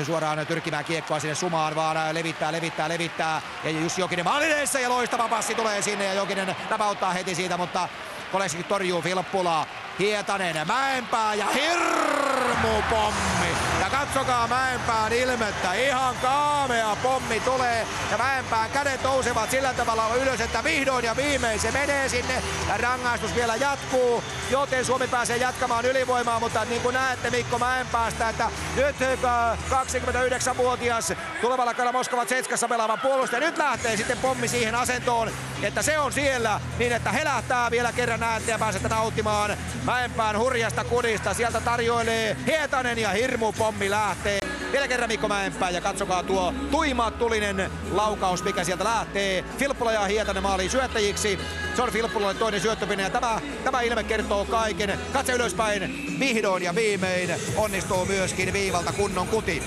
Suoraan tyrkkimään kiekkoa sinne sumaan, vaan levittää. Ja Jussi Jokinen maalineessa ja loistava passi tulee sinne ja Jokinen napauttaa heti siitä, mutta Koleski torjuu Filppula. Hietanen, Mäenpää ja hirmupommi. Ja katsokaa Mäenpään ilmettä, ihan kaamea pommi tulee ja Mäenpään kädet nousevat sillä tavalla ylös, että vihdoin ja viimein se menee sinne ja rangaistus vielä jatkuu, joten Suomi pääsee jatkamaan ylivoimaa, mutta niin kuin näette Mikko Mäenpäästä, että nyt 29-vuotias tulevalla kaudella Moskovan Zetskassa pelaava puolustaja, nyt lähtee sitten pommi siihen asentoon, että se on siellä niin, että helähtää vielä kerran näette ja pääsette nauttimaan Mäenpään hurjasta kudista, sieltä tarjoilee Hietanen ja hirmupommi lähtee. Vielä kerran Mikko Mäenpää ja katsokaa tuo tuimatulinen laukaus, mikä sieltä lähtee. Filppula ja Hietanen maaliin syöttäjiksi. Se on Filppulalle toinen syöttöpinne ja tämä ilme kertoo kaiken. Katse ylöspäin, vihdoin ja viimein onnistuu myöskin viivalta kunnon kuti.